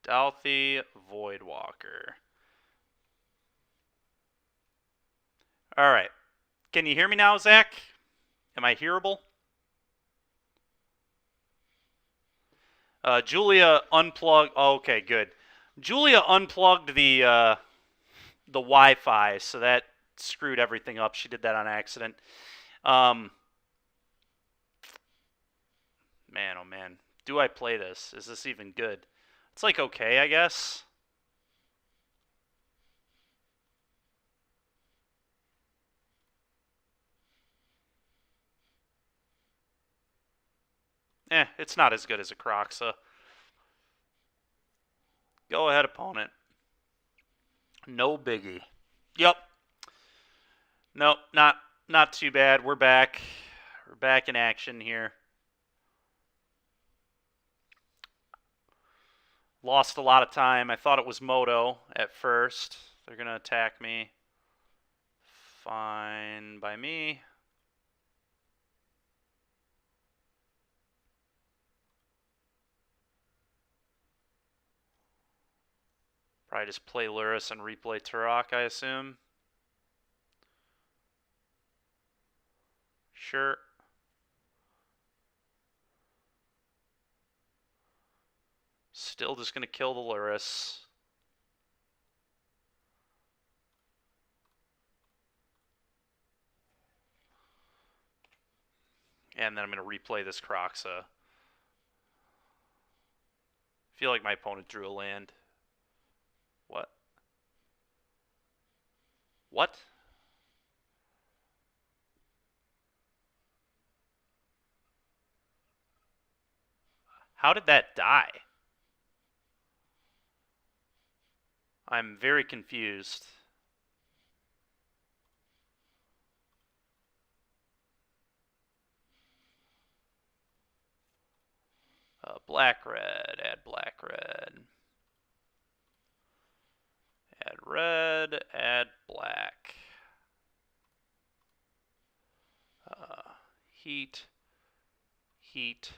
Douthie, Voidwalker. All right. Can you hear me now, Zach? Am I hearable? Julia unplugged. Oh, okay, good. Julia unplugged the Wi-Fi, so that screwed everything up. She did that on accident. Man, oh man. Do I play this? Is this even good? It's like okay, I guess. It's not as good as a Croxa. Go ahead, opponent. No biggie. Yep. Nope, not too bad. We're back. We're back in action here. Lost a lot of time. I thought it was Moto at first. They're going to attack me. Fine by me. Probably just play Lurrus and replay Turok, I assume. Sure. Still just going to kill the Lurrus. And then I'm going to replay this Croxa. Feel like my opponent drew a land. What? What? How did that die? I'm very confused. Black red, add black red. Add red, add black. Heat, heat.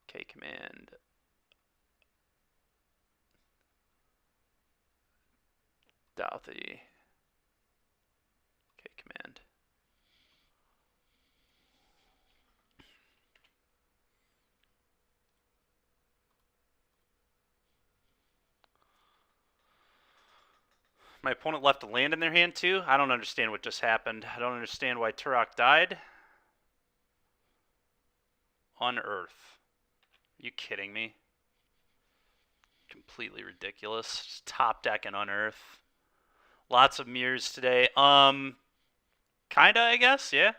K command. Douthie. K command. My opponent left a land in their hand too? I don't understand what just happened. I don't understand why Turok died. Unearth. Are you kidding me? Completely ridiculous. Just top deck and unearth. Lots of mirrors today. Kinda, I guess, yeah.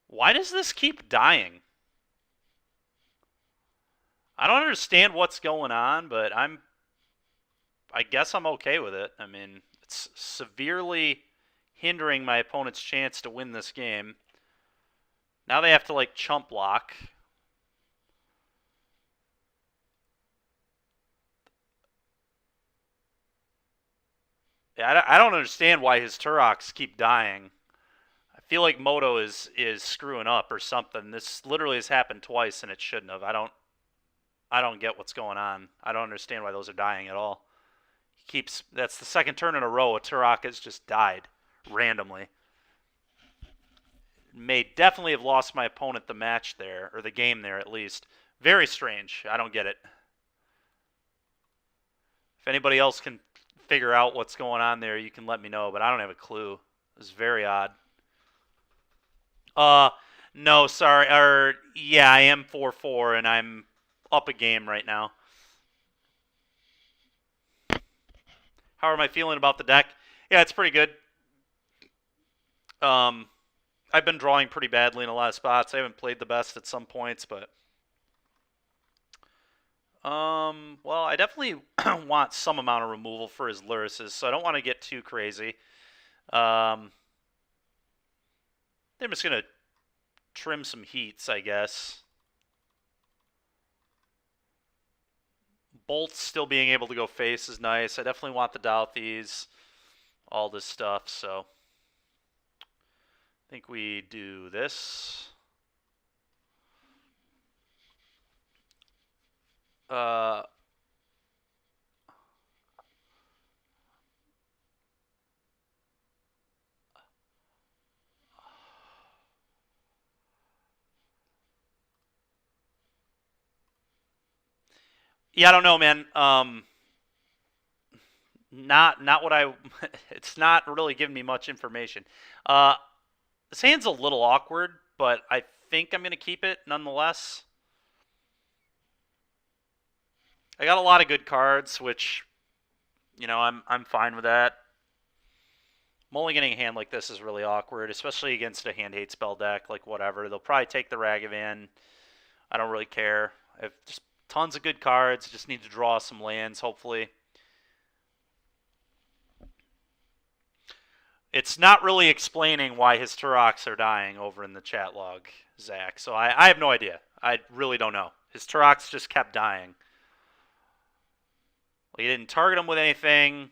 Why does this keep dying? I don't understand what's going on, but I guess I'm okay with it. I mean, it's severely hindering my opponent's chance to win this game. Now they have to like chump block. Yeah, I don't understand why his Turoks keep dying. I feel like Moto is screwing up or something. This literally has happened twice and it shouldn't have. I don't get what's going on. I don't understand why those are dying at all. That's the second turn in a row a Turok has just died randomly. May definitely have lost my opponent the match there, or the game there at least. Very strange. I don't get it. If anybody else can figure out what's going on there, you can let me know, but I don't have a clue. It's very odd. No, sorry. Yeah, I am 4-4 and I'm up a game right now. How am I feeling about the deck? Yeah, it's pretty good. I've been drawing pretty badly in a lot of spots. I haven't played the best at some points, but well, I definitely want some amount of removal for his Lurruses, so I don't want to get too crazy. I'm just gonna trim some heats, I guess. Bolts still being able to go face is nice. I definitely want the Douthies, all this stuff, so I think we do this. Yeah, I don't know, man. Not what I. It's not really giving me much information. Uh, this hand's a little awkward, but I think I'm gonna keep it nonetheless. I got a lot of good cards, which I'm fine with that. Mulliganing a hand like this is really awkward, especially against a hand hate spell deck. Like whatever, they'll probably take the Ragavan. I don't really care. I have just tons of good cards. Just need to draw some lands, hopefully. It's not really explaining why his Turoks are dying over in the chat log, Zach. So I have no idea. I really don't know. His Turoks just kept dying. Like, he didn't target him with anything.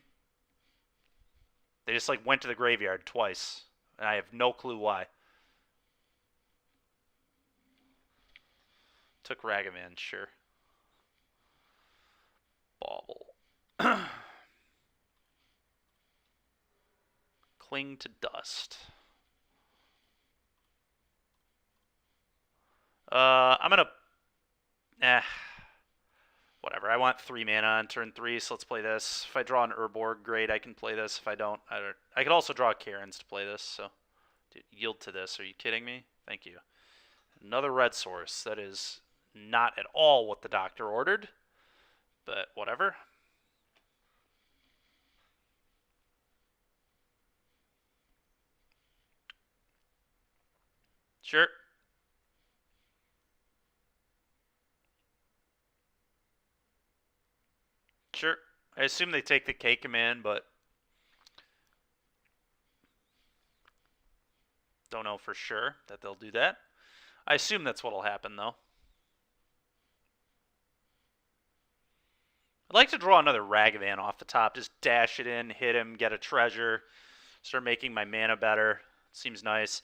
They just like went to the graveyard twice. And I have no clue why. Took Ragavan, sure. Bauble. Cling to dust. I'm gonna whatever. I want 3 mana on turn 3, so let's play this. If I draw an Urborg, great, I can play this. If I don't, I could also draw Karen's to play this, so dude, yield to this. Are you kidding me? Thank you. Another red source. That is not at all what the doctor ordered, but whatever. Sure. Sure. I assume they take the K command, but don't know for sure that they'll do that. I assume that's what'll happen, though. I'd like to draw another Ragavan off the top. Just dash it in, hit him, get a treasure, start making my mana better. Seems nice.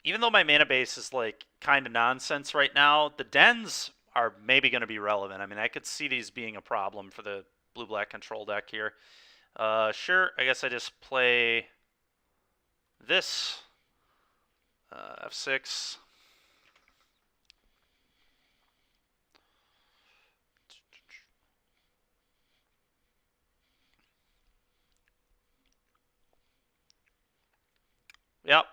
Even though my mana base is like kind of nonsense right now, the dens are maybe going to be relevant. I mean, I could see these being a problem for the blue-black control deck here. Sure, I guess I just play this. F6. Yep.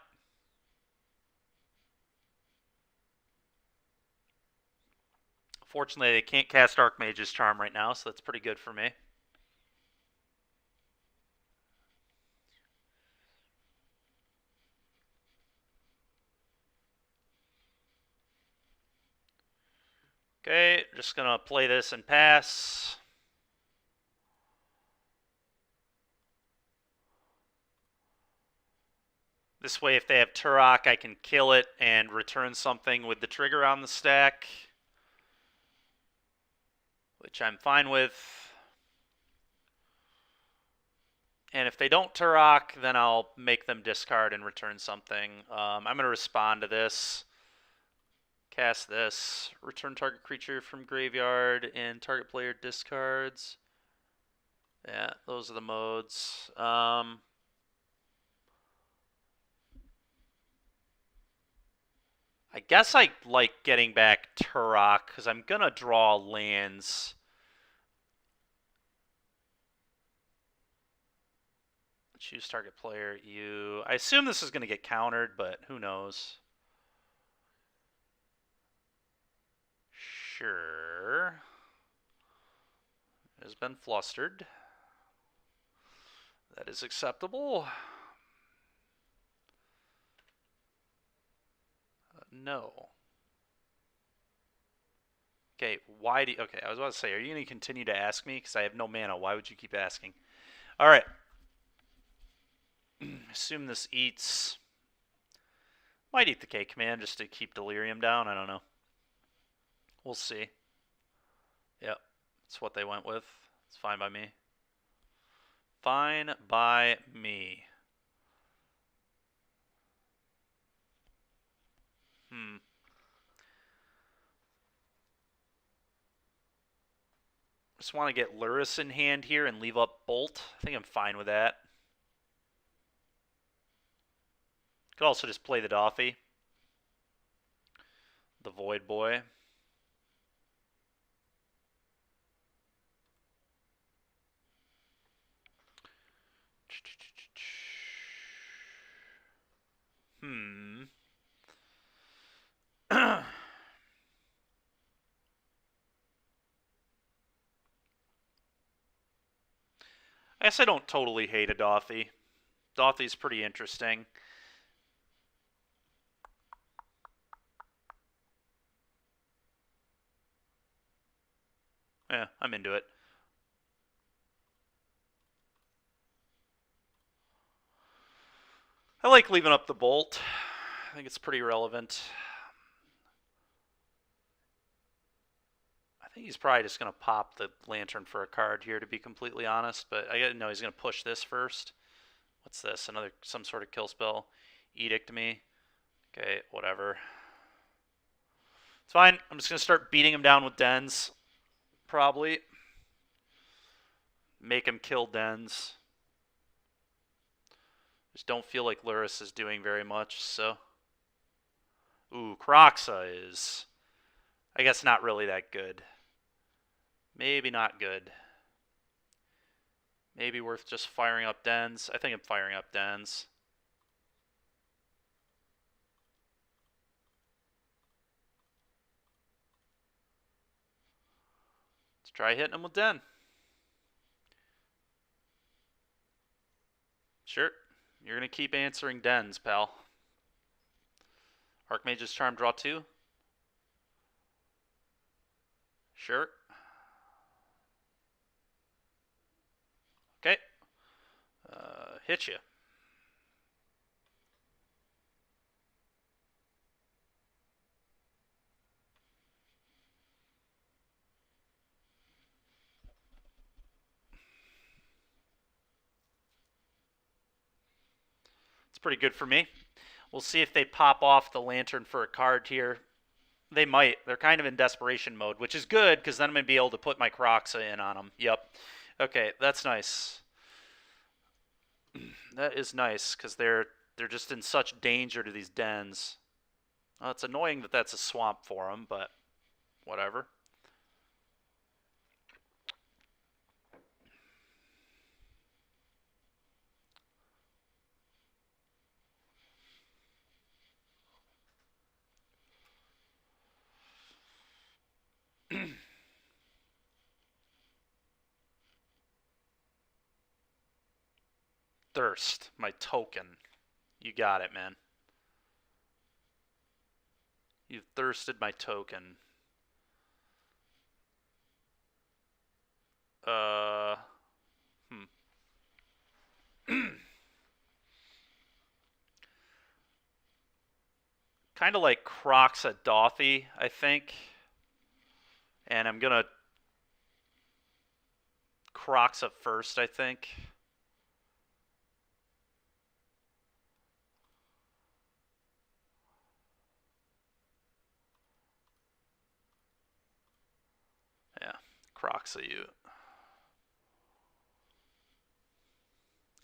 Fortunately, they can't cast Archmage's Charm right now, so that's pretty good for me. Okay, just gonna play this and pass. This way, if they have Turok, I can kill it and return something with the trigger on the stack, which I'm fine with. And if they don't Turok, then I'll make them discard and return something. I'm going to respond to this. Cast this. Return target creature from graveyard and target player discards. Yeah, those are the modes. I guess I like getting back Turok because I'm going to draw lands. Choose target player. I assume this is going to get countered, but who knows? Sure. It has been flustered. That is acceptable. No. Okay, why do you... Okay, I was about to say, are you going to continue to ask me? Because I have no mana. Why would you keep asking? All right. Assume this eats... Might eat the K command just to keep Delirium down. I don't know. We'll see. Yep. That's what they went with. It's fine by me. Fine by me. Hmm. Just want to get Lurrus in hand here and leave up Bolt. I think I'm fine with that. Could also just play the Doffy. The Void Boy. Hmm. I guess I don't totally hate a Doffy. Doffy's pretty interesting. Yeah, I'm into it. I like leaving up the Bolt. I think it's pretty relevant. I think he's probably just going to pop the Lantern for a card here, to be completely honest. But I know he's going to push this first. What's this? Some sort of kill spell. Edict me. Okay, whatever. It's fine. I'm just going to start beating him down with Dens. Probably. Make him kill Dens. Just don't feel like Lurrus is doing very much, so. Ooh, Kroxa is, I guess, not really that good. Maybe not good. Maybe worth just firing up Dens. I think I'm firing up Dens. Let's try hitting him with Den. Sure. You're going to keep answering Dens, pal. Archmage's Charm, draw 2. Sure. Okay. Hit you. It's pretty good for me. We'll see if they pop off the Lantern for a card here. They might. They're kind of in desperation mode, which is good because then I'm going to be able to put my Kroxa in on them. Yep. Okay, that's nice. That is nice because they're just in such danger to these Dens. Well, it's annoying that that's a swamp for them, but whatever. Thirst, my token. You got it, man. You've thirsted my token. Kind of like Kroxa Doffy, I think. And I'm going to Kroxa first, I think. Yeah, Kroxa you.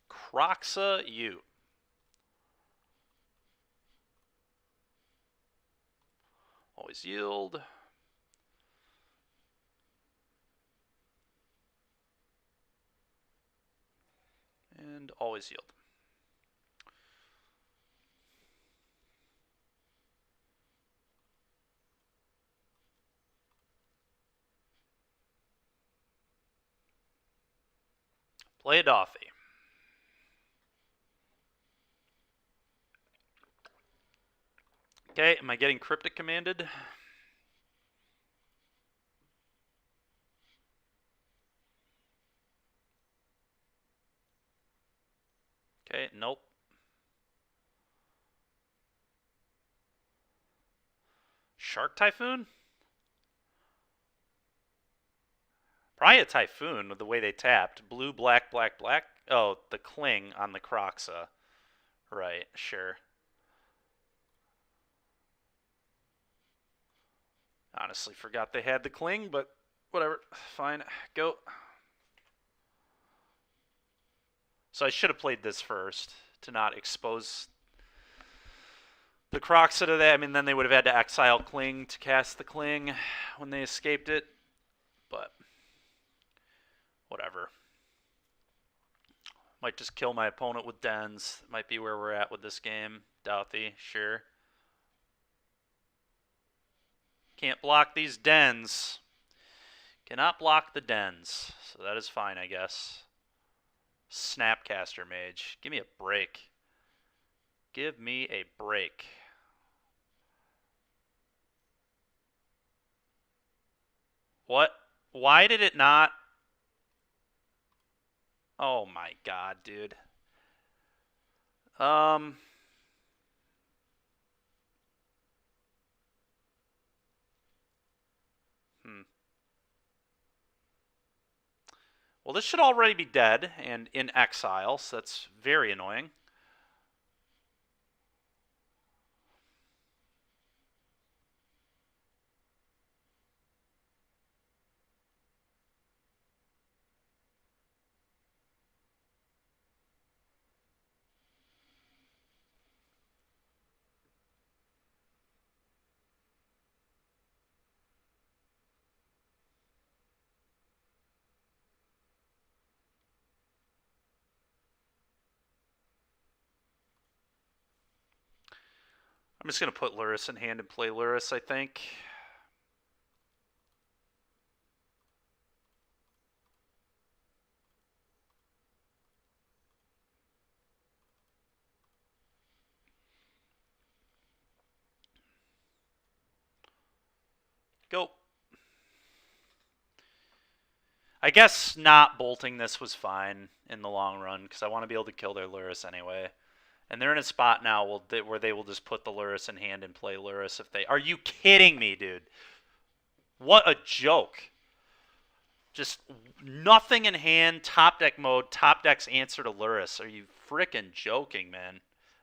Kroxa you. Always yield. And always yield. Play a Doffy. Okay, am I getting Cryptic commanded? Okay, nope. Shark Typhoon? Probably a Typhoon with the way they tapped. Blue, black, black, black. Oh, the Cling on the Kroxa. Right, sure. Honestly forgot they had the cling, but whatever. Fine. Go. So I should have played this first to not expose the Kroxa to that. I mean, then they would have had to exile Cling to cast the Cling when they escaped it. But whatever. Might just kill my opponent with Dens. Might be where we're at with this game. Douthie, sure. Can't block these Dens. Cannot block the Dens. So that is fine, I guess. Snapcaster Mage. Give me a break. Give me a break. What? Why did it not? Oh my god, dude. Well, this should already be dead and in exile, so that's very annoying. I'm just going to put Lurrus in hand and play Lurrus, I think. Go. I guess not bolting this was fine in the long run, because I want to be able to kill their Lurrus anyway. And they're in a spot now where they will just put the Lurrus in hand and play Lurrus if they... Are you kidding me, dude? What a joke. Just nothing in hand, top deck mode, top deck's answer to Lurrus. Are you freaking joking, man?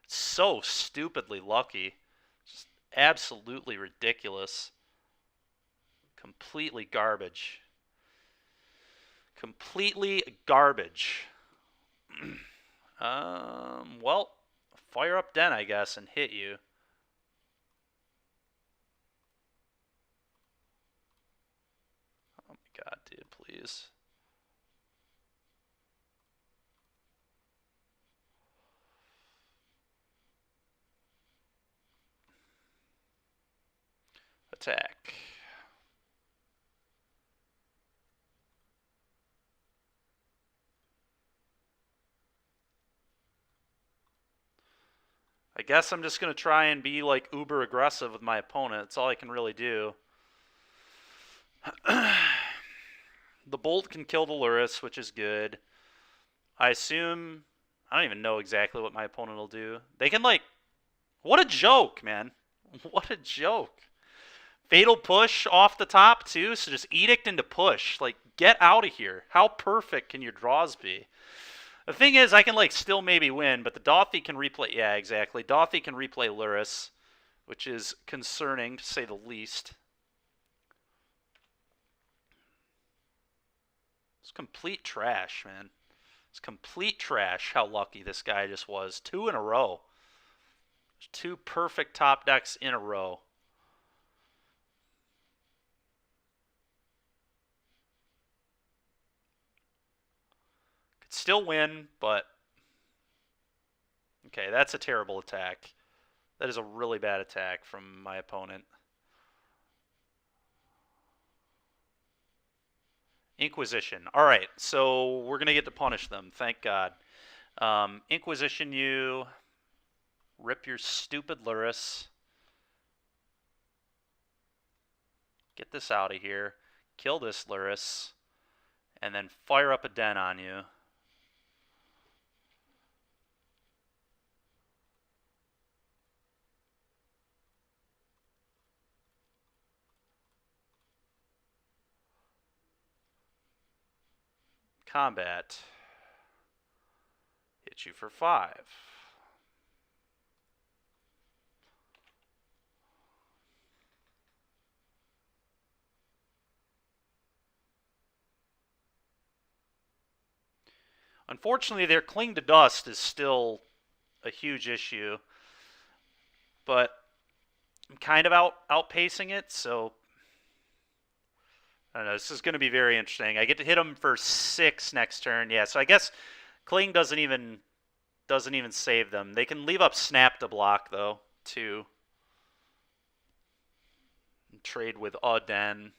So stupidly lucky. Just absolutely ridiculous. Completely garbage. Completely garbage. Well, fire up Den, I guess, and hit you. Oh my god, dude, please. Attack. I guess I'm just going to try and be like uber aggressive with my opponent. That's all I can really do. The Bolt can kill the Lurrus, which is good. I assume... I don't even know exactly what my opponent will do. They can like... What a joke, man. What a joke. Fatal Push off the top, too. So just Edict into Push. Like, get out of here. How perfect can your draws be? The thing is, I can, like, still maybe win, but the Dauthi can replay... Yeah, exactly. Dauthi can replay Lurrus, which is concerning, to say the least. It's complete trash, man. It's complete trash how lucky this guy just was. 2 in a row. 2 perfect top decks in a row. Could still win, but... Okay, that's a terrible attack. That is a really bad attack from my opponent. Inquisition. All right, so we're going to get to punish them. Thank God. Inquisition you. Rip your stupid Lurrus. Get this out of here. Kill this Lurrus. And then fire up a Den on you. Combat. Hit you for 5. Unfortunately, their Cling to Dust is still a huge issue, but I'm kind of outpacing it, so I don't know. This is going to be very interesting. I get to hit them for 6 next turn. Yeah, so I guess Cling doesn't even save them. They can leave up Snap to block though, too. And trade with Auden.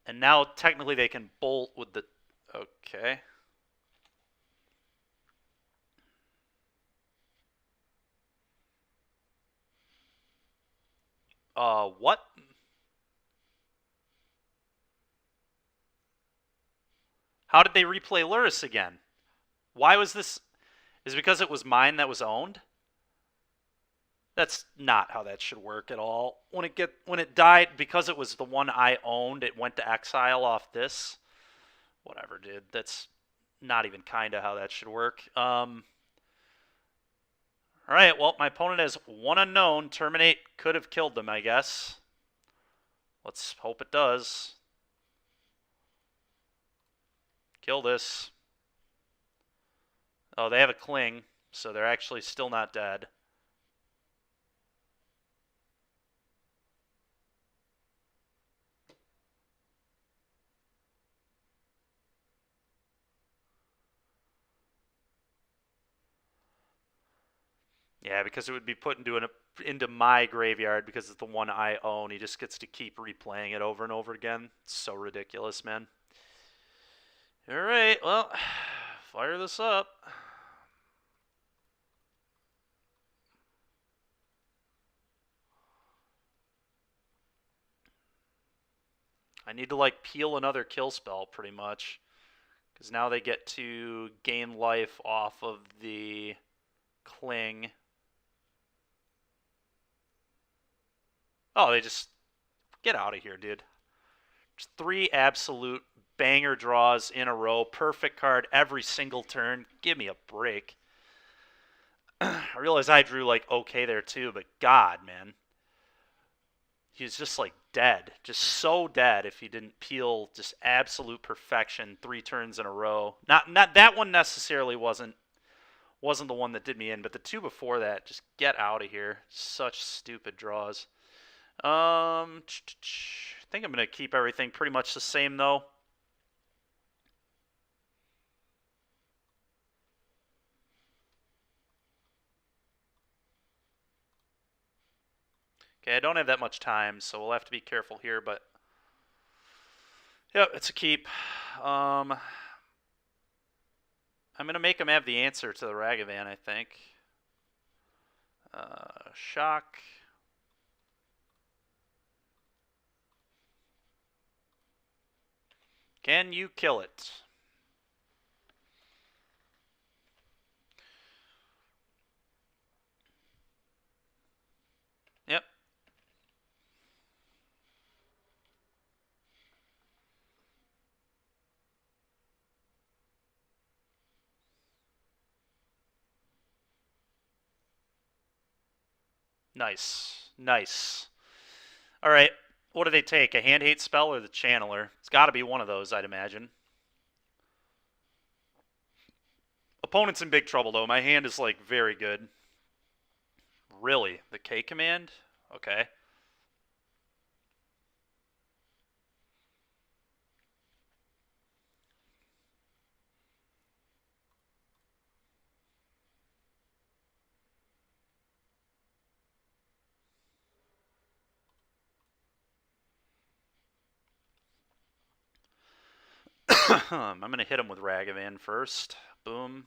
And now technically they can bolt with the okay. What? How did they replay Lurrus again? Why was this? Is it because it was mine that was owned? That's not how that should work at all. When it died, because it was the one I owned, it went to exile off this. Whatever, dude. That's not even kind of how that should work. All right, well, my opponent has one unknown. Terminate could have killed them, I guess. Let's hope it does. Kill this. Oh, they have a Cling, so they're actually still not dead. Yeah, because it would be put into my graveyard because it's the one I own. He just gets to keep replaying it over and over again. It's so ridiculous, man. All right, well, fire this up. I need to like peel another kill spell pretty much, because now they get to gain life off of the Cling. Oh, they just get out of here, dude. Just 3 absolute banger draws in a row. Perfect card every single turn. Give me a break. I realize I drew like okay there too, but God, man. He's just like dead. Just so dead if he didn't peel just absolute perfection 3 turns in a row. Not that one necessarily wasn't the one that did me in, but the 2 before that, just get out of here. Such stupid draws. I think I'm going to keep everything pretty much the same, though. Okay, I don't have that much time, so we'll have to be careful here, but... Yep, it's a keep. I'm going to make him have the answer to the Ragavan, I think. Shock... Can you kill it? Yep. Nice. Nice. All right. What do they take? A hand hate spell or the channeler? It's got to be one of those, I'd imagine. Opponent's in big trouble, though. My hand is, like, very good. Really? The K command? Okay. I'm going to hit him with Ragavan first. Boom.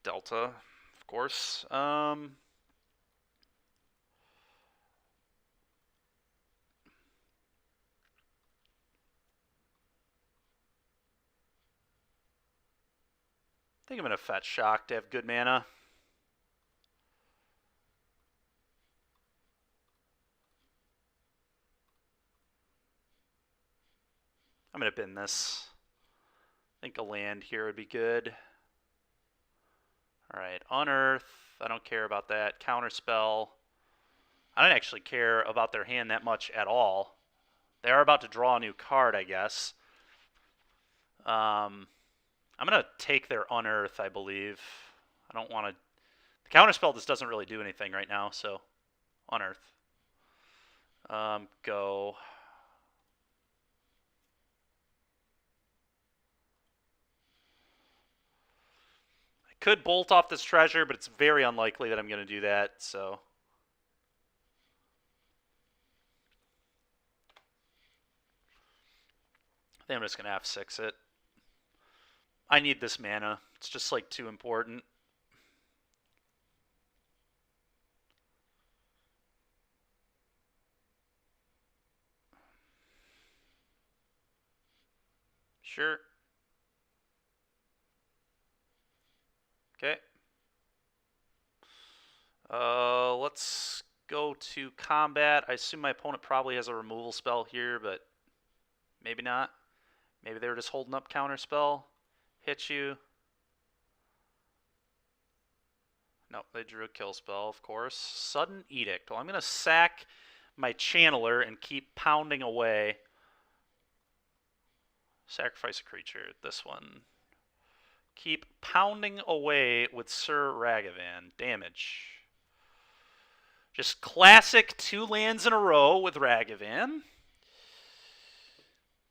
Delta, of course. I think I'm going to fetch Shock to have good mana. I'm going to bin this. I think a land here would be good. Alright, Unearth. I don't care about that. Counterspell. I don't actually care about their hand that much at all. They are about to draw a new card, I guess. I'm going to take their Unearth, I believe. I don't want to... The counterspell just doesn't really do anything right now, so Unearth. Go... I could bolt off this treasure, but it's very unlikely that I'm going to do that, so... I think I'm just going to F6 it. I need this mana. It's just like too important. Sure. Okay. Let's go to combat. I assume my opponent probably has a removal spell here, but maybe not. Maybe they were just holding up counter spell. Hit you. Nope, they drew a kill spell, of course. Sudden Edict. Well, I'm going to sack my Channeler and keep pounding away. Sacrifice a creature. This one. Keep pounding away with Sir Ragavan. Damage. Just classic 2 lands in a row with Ragavan.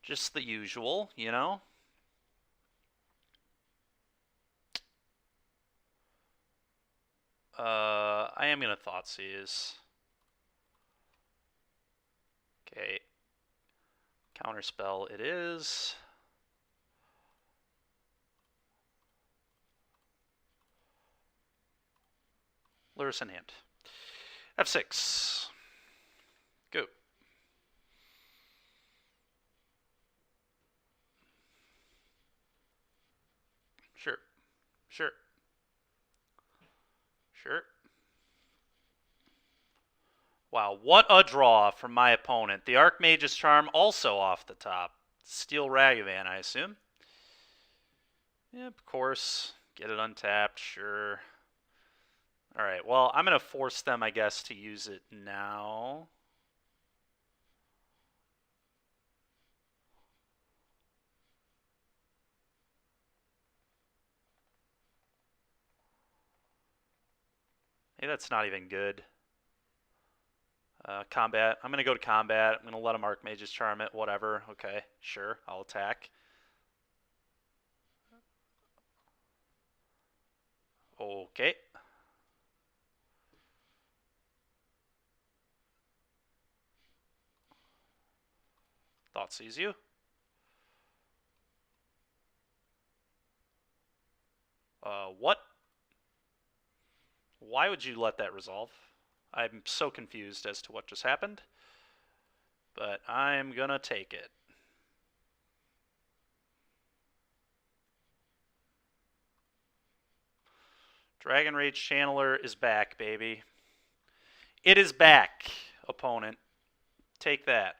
Just the usual, you know? I am going to Thoughtseize. Okay. Counterspell it is. Lurrus in hand. F6. Go. Sure. Sure. Sure. Wow, what a draw from my opponent. The Archmage's Charm also off the top. Steal Ragavan, I assume. Yep, of course. Get it untapped, sure. Alright, well, I'm going to force them, I guess, to use it now. Hey, that's not even good. Combat. I'm going to go to combat. I'm going to let him Archmage's Charm it. Whatever. Okay, sure. I'll attack. Okay. Thoughtseize you. What? Why would you let that resolve? I'm so confused as to what just happened. But I'm gonna take it. Dragon Rage Channeler is back, baby. It is back, opponent. Take that.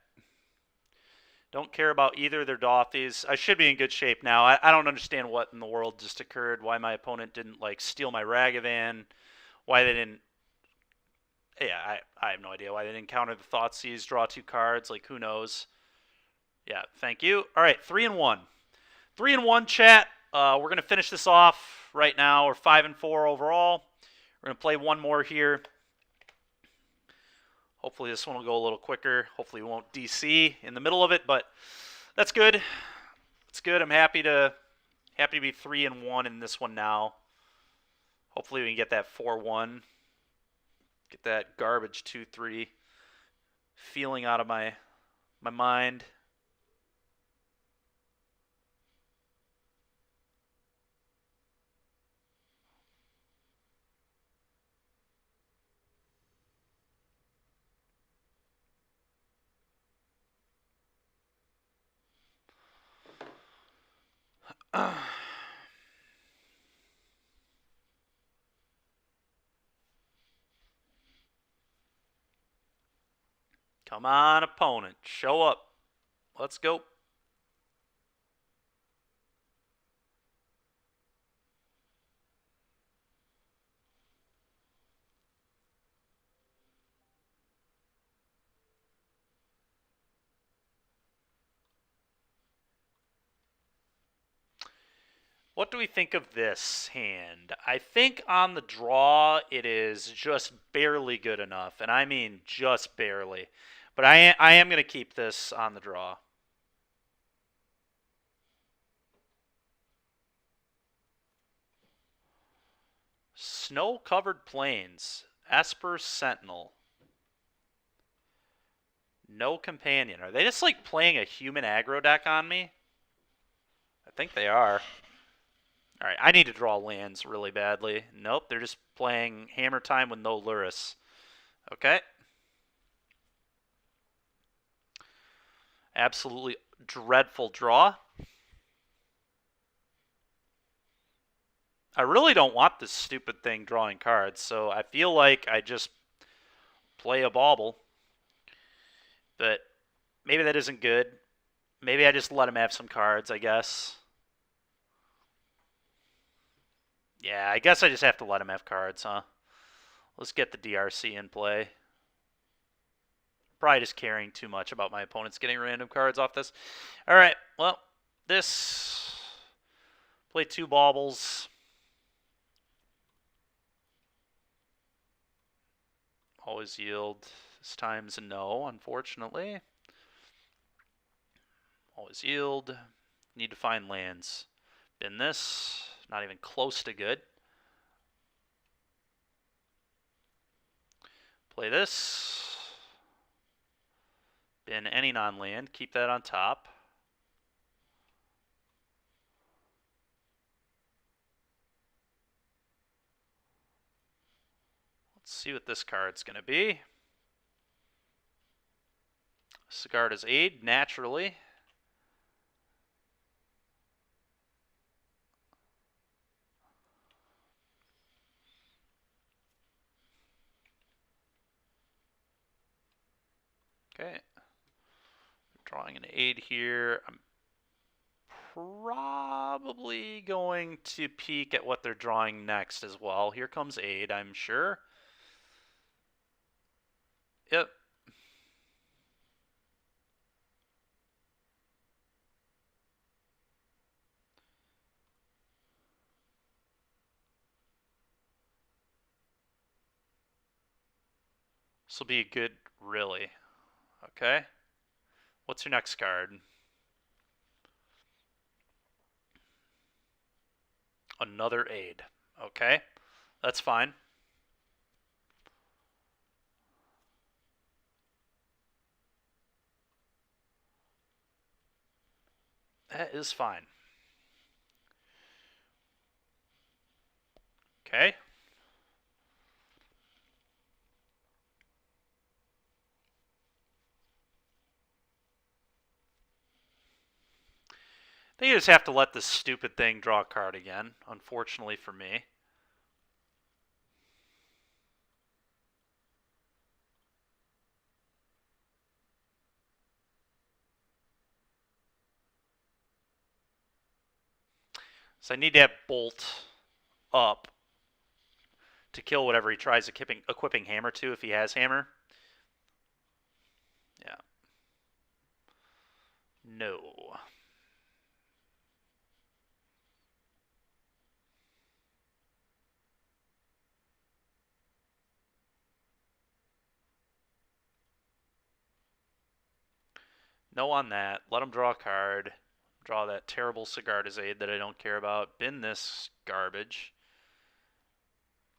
Don't care about either of their Dothies. I should be in good shape now. I don't understand what in the world just occurred. Why my opponent didn't like steal my Ragavan. Why they didn't... Yeah, I have no idea why they didn't counter the Thoughtseize, draw 2 cards. Like, who knows? Yeah, thank you. All right, 3-1. 3-1, chat. We're going to finish this off right now. We're 5-4 overall. We're going to play one more here. Hopefully this one will go a little quicker. Hopefully we won't DC in the middle of it, but that's good. It's good. I'm happy to be 3-1 in this one now. Hopefully we can get that 4-1. Get that garbage 2-3 feeling out of my mind. Come on, opponent. Show up. Let's go. What do we think of this hand? I think on the draw it is just barely good enough, and I mean just barely. But I am going to keep this on the draw. Snow-covered plains. Esper Sentinel. No companion. Are they just like playing a human aggro deck on me? I think they are. Alright, I need to draw lands really badly. Nope, they're just playing Hammer Time with no Lurrus. Okay. Absolutely dreadful draw. I really don't want this stupid thing drawing cards, so I feel like I just play a bauble. But maybe that isn't good. Maybe I just let him have some cards, I guess. Yeah, I guess I just have to let him have cards, huh? Let's get the DRC in play. Probably just caring too much about my opponents getting random cards off this. Alright, well, this... Play 2 baubles. Always yield. This time's a no, unfortunately. Always yield. Need to find lands. Bin this. Not even close to good. Play this. Bin any non-land. Keep that on top. Let's see what this card's going to be. Sigarda's Aid, naturally. Okay. Drawing an Aid here. I'm probably going to peek at what they're drawing next as well. Here comes Aid, I'm sure. Yep. This will be good, really. Okay. What's your next card? Another Aid. Okay. That's fine. That is fine. Okay. They just have to let this stupid thing draw a card again, unfortunately for me. So I need to have Bolt up to kill whatever he tries equipping Hammer to if he has Hammer. Yeah. No. No on that. Let him draw a card. Draw that terrible Sigarda's Aid that I don't care about. Bin this garbage.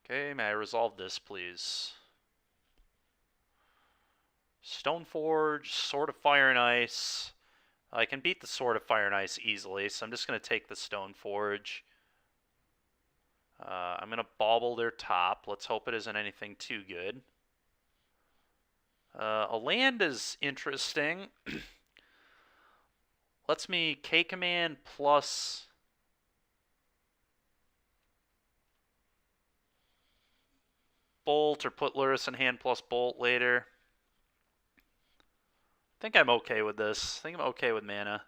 Okay, may I resolve this, please? Stoneforge, Sword of Fire and Ice. I can beat the Sword of Fire and Ice easily, so I'm just going to take the Stoneforge. I'm going to bauble their top. Let's hope it isn't anything too good. A land is interesting. Lets me K-Command plus... Bolt, or put Lurrus in hand plus Bolt later. I think I'm okay with this. I think I'm okay with mana.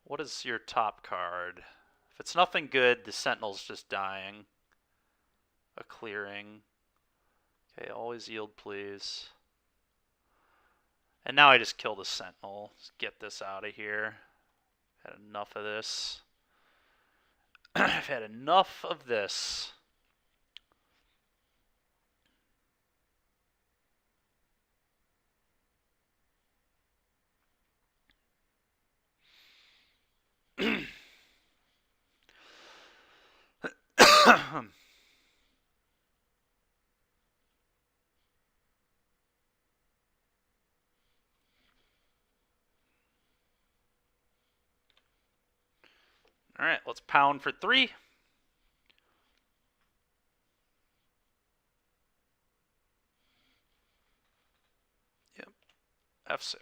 What is your top card? If it's nothing good, the Sentinel's just dying. A clearing. Okay, always yield, please. And now I just kill the Sentinel. Let's get this out of here. Had enough of this. I've had enough of this. All right, let's pound for 3. Yep, F6.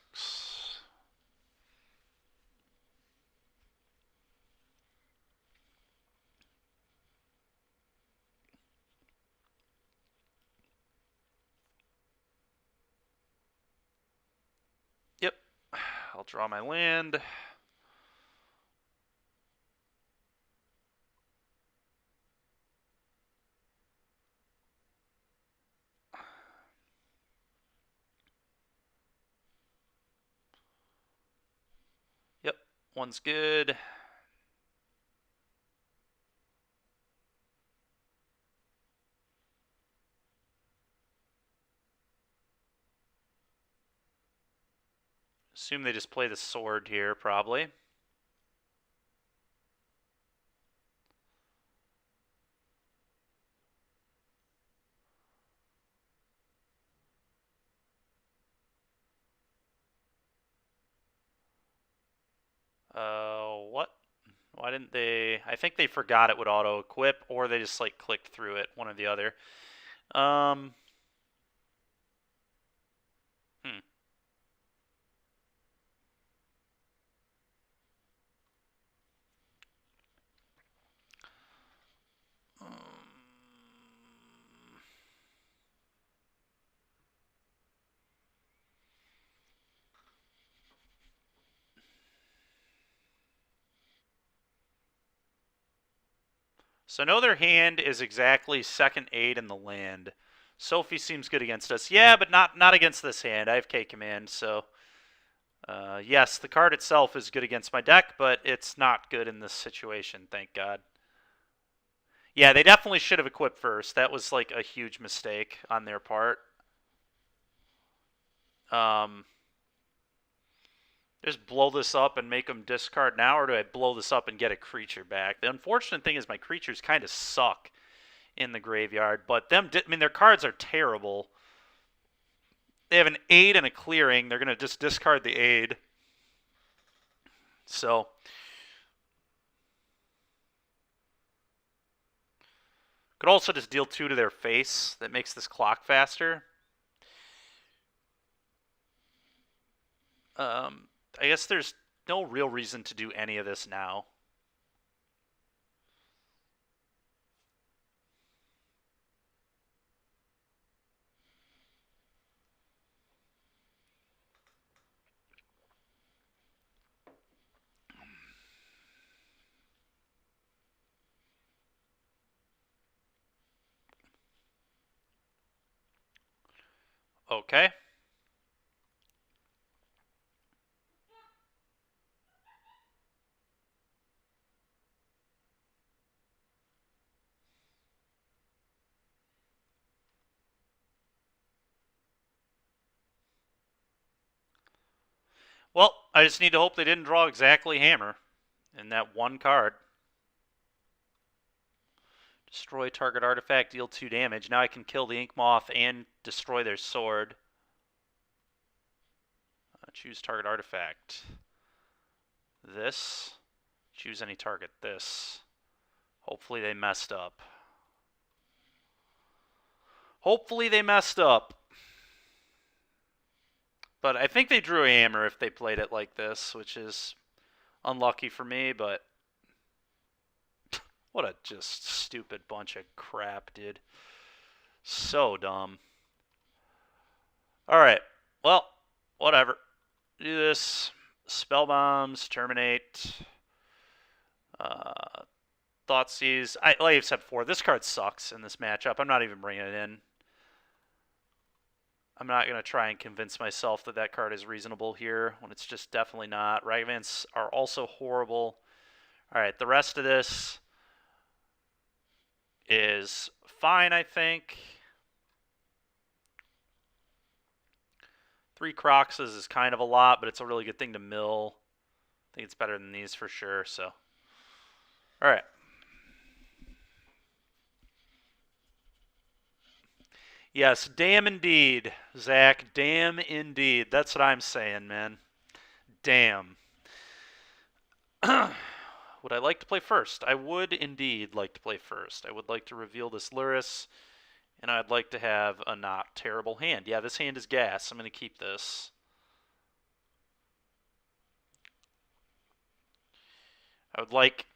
Yep, I'll draw my land. Yep, one's good. Assume they just play the sword here, probably. What? Why didn't they? I think they forgot it would auto-equip, or they just, like, clicked through it, one or the other. Hmm. So I know their hand is exactly second aid in the land. Sophie seems good against us. Yeah, but not against this hand. I have K command, so yes, the card itself is good against my deck, but it's not good in this situation, thank God. Yeah, they definitely should have equipped first. That was like a huge mistake on their part. Just blow this up and make them discard now, or do I blow this up and get a creature back? The unfortunate thing is my creatures kind of suck in the graveyard, but their cards are terrible. They have an aid and a clearing. They're going to just discard the aid. So could also just deal 2 to their face. That makes this clock faster. I guess there's no real reason to do any of this now. Okay. Well, I just need to hope they didn't draw exactly Hammer in that one card. Destroy target artifact, deal 2 damage. Now I can kill the Ink Moth and destroy their sword. Choose target artifact. This. Choose any target. This. Hopefully they messed up. Hopefully they messed up. But I think they drew a hammer if they played it like this, which is unlucky for me, but what a just stupid bunch of crap, dude. So dumb. Alright, well, whatever. Do this. Spell bombs, terminate. Thoughtseize. Like I've said before, this card sucks in this matchup. I'm not even bringing it in. I'm not going to try and convince myself that that card is reasonable here when it's just definitely not. Ragavans are also horrible. All right, the rest of this is fine, I think. 3 Croxes is kind of a lot, but it's a really good thing to mill. I think it's better than these for sure, so. All right. Yes, damn indeed, Zach. Damn indeed. That's what I'm saying, man. Damn. Would I like to play first? I would indeed like to play first. I would like to reveal this Lurrus, and I'd like to have a not terrible hand. Yeah, this hand is gas. I'm going to keep this. I would like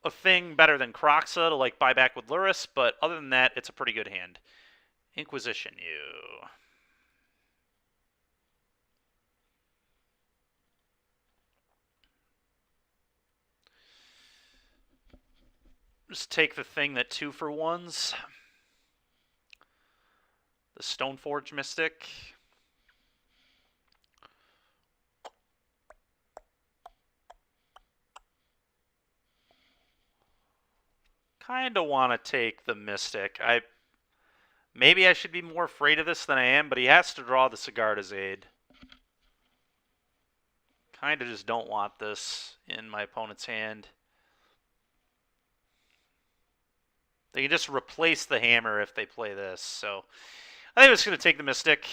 a thing better than Croxa to like buy back with Lurrus, but other than that, it's a pretty good hand. Inquisition you. Just take the thing that 2-for-1s. The Stoneforge Mystic. Kind of want to take the Mystic. Maybe I should be more afraid of this than I am, but he has to draw the Sigarda's Aid. Kind of just don't want this in my opponent's hand. They can just replace the hammer if they play this, so I think I'm just going to take the Mystic.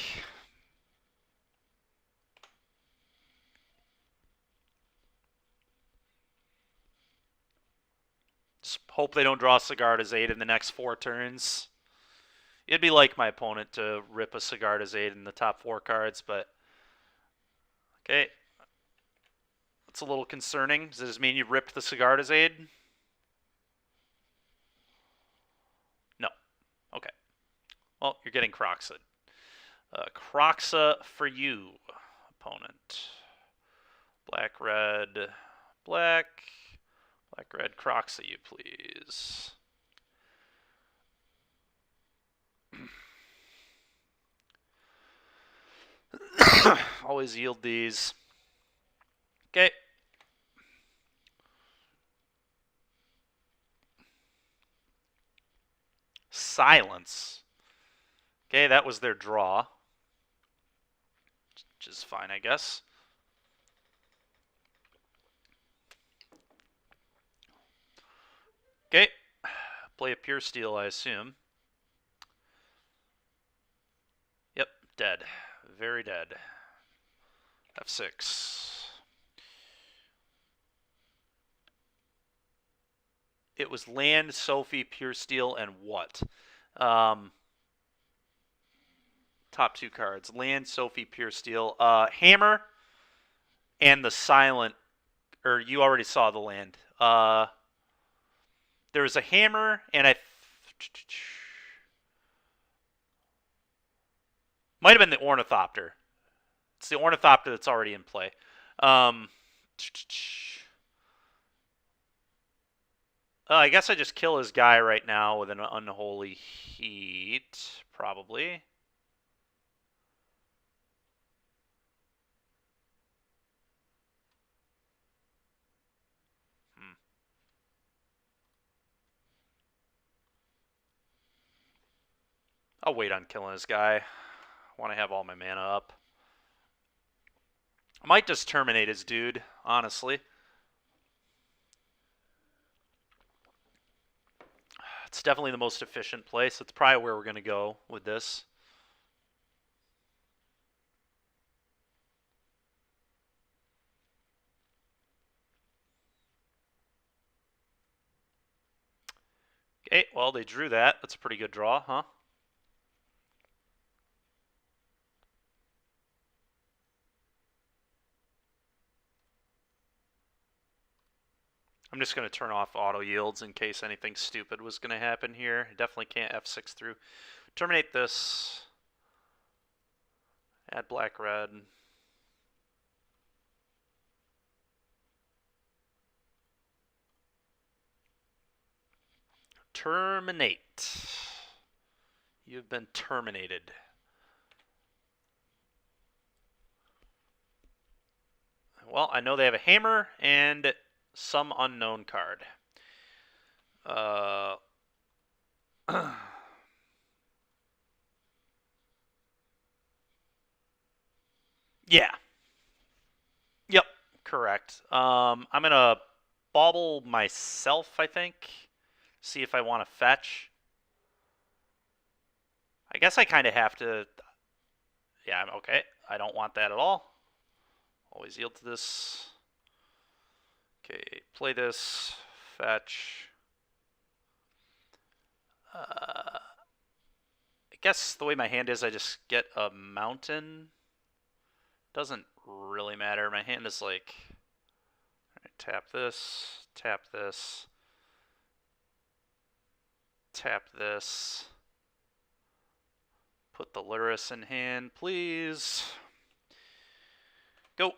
Just hope they don't draw Sigarda's Aid in the next 4 turns. It'd be like my opponent to rip a Sigarda's Aid in the top 4 cards, but okay. That's a little concerning. Does this mean you ripped the Sigarda's Aid? No. Okay. Well, you're getting Croxa. Croxa for you, opponent. Black, red, black. Black, red, Croxa you, please. Always yield these. Okay. Silence. Okay, that was their draw. Which is fine, I guess. Okay. Play a pure steel, I assume. Yep, dead. Very dead. F6. It was land, Sophie, pure steel, and what? Top 2 cards. Land, Sophie, pure steel. Hammer, and the silent, or you already saw the land. There was a hammer, and I might have been the Ornithopter. It's the Ornithopter that's already in play. I guess I just kill his guy right now with an Unholy Heat, probably. I'll wait on killing this guy. I want to have all my mana up. I might just terminate his dude, honestly. It's definitely the most efficient place. That's probably where we're going to go with this. Okay, well, they drew that. That's a pretty good draw, huh? I'm just going to turn off auto yields in case anything stupid was going to happen here. I definitely can't F6 through. Terminate this. Add black, red. Terminate. You've been terminated. Well, I know they have a hammer and some unknown card. Yeah. Yep. Correct. I'm gonna bauble myself, I think. See if I want to fetch. I guess I kind of have to. Yeah, I'm okay. I don't want that at all. Always yield to this. Okay, play this. Fetch. I guess the way my hand is, I just get a mountain. Doesn't really matter. My hand is like, right, tap this, tap this, tap this. Put the Lurrus in hand, please. Go.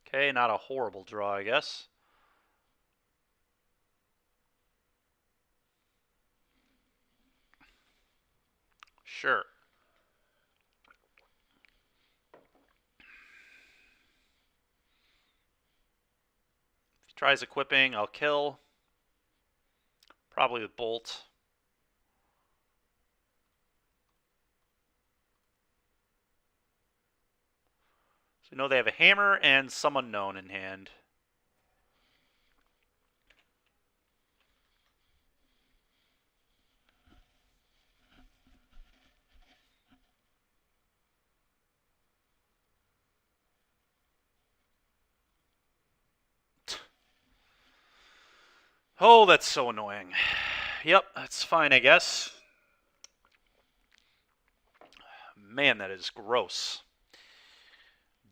Okay, not a horrible draw, I guess. Sure. If he tries equipping, I'll kill. Probably with Bolt. So we know they have a hammer and some unknown in hand. Oh, that's so annoying. Yep, that's fine, I guess. Man, that is gross.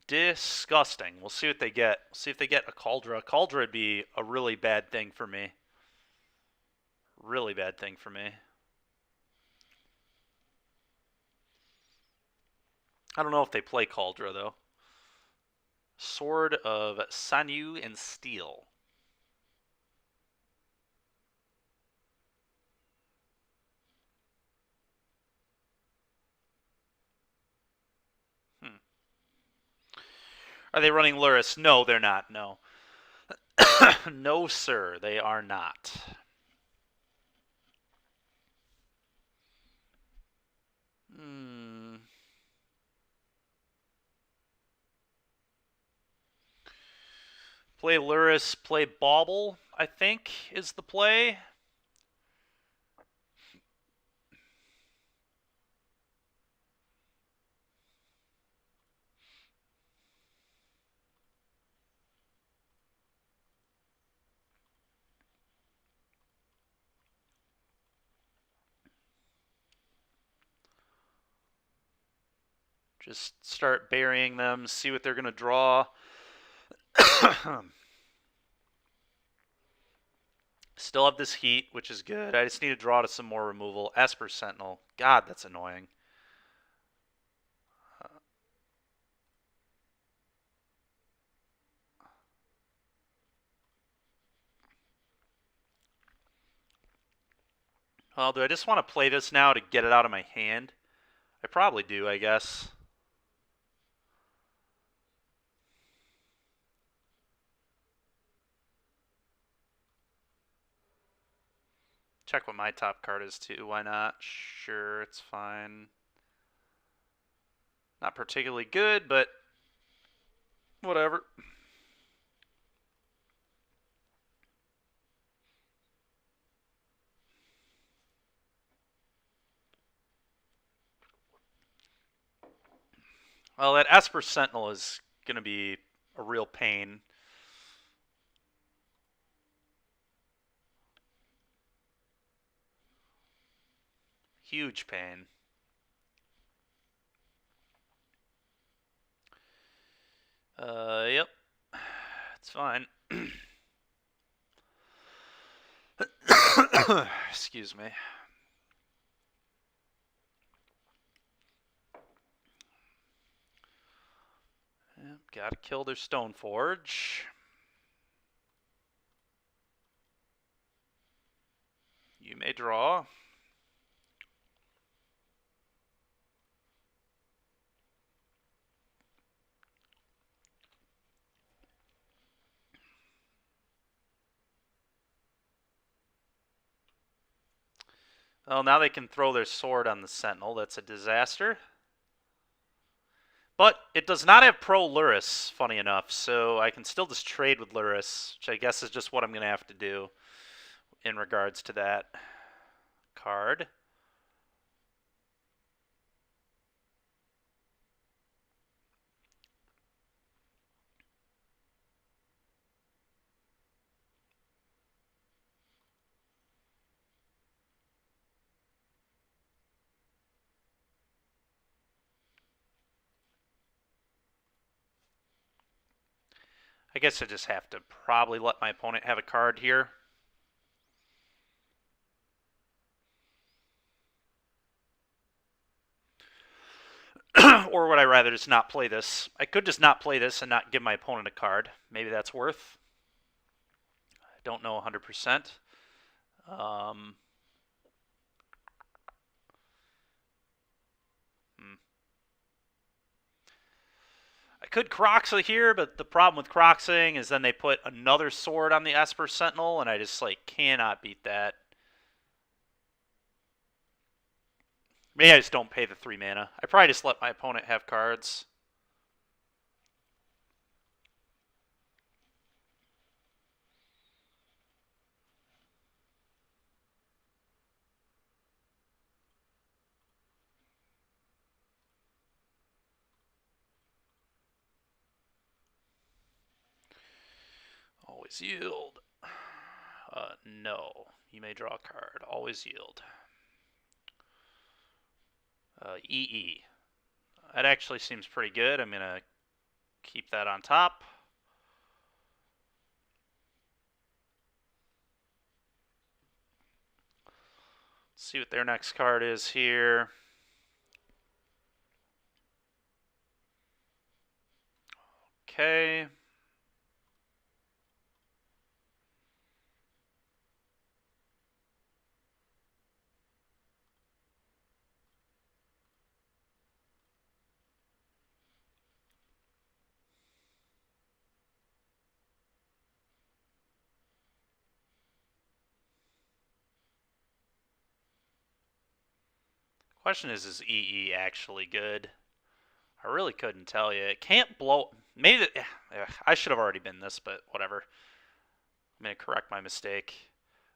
Disgusting. We'll see what they get. We'll see if they get a Cauldra. Cauldra would be a really bad thing for me. Really bad thing for me. I don't know if they play Cauldra, though. Sword of Sinew and Steel. Are they running Lurrus? No, they're not. No. No, sir, they are not. Play Lurrus, play Bauble, I think, is the play. Just start burying them, see what they're going to draw. Still have this heat, which is good. I just need to draw to some more removal. Esper Sentinel. God, that's annoying. Well, do I just want to play this now to get it out of my hand? I probably do, I guess. Check what my top card is too. Why not? Sure, it's fine. Not particularly good, but whatever. Well, that Esper Sentinel is going to be a real pain. Huge pain. Yep. It's fine. Excuse me. Yep, gotta kill their Stoneforge. You may draw. Well, now they can throw their sword on the Sentinel. That's a disaster. But it does not have Pro Lurrus, funny enough, so I can still just trade with Lurrus, which I guess is just what I'm going to have to do in regards to that card. I guess I just have to probably let my opponent have a card here. Or would I rather just not play this? I could just not play this and not give my opponent a card. Maybe that's worth. I don't know 100%. I could Croxa here, but the problem with Croxing is then they put another sword on the Esper Sentinel, and I just cannot beat that. Maybe I just don't pay the 3 mana. I probably just let my opponent have cards. Always yield. No. You may draw a card. Always yield. EE. That actually seems pretty good. I'm going to keep that on top. Let's see what their next card is here. Okay. Question is EE actually good? I really couldn't tell you. It can't blow. Maybe I should have already been this, but whatever. I'm going to correct my mistake.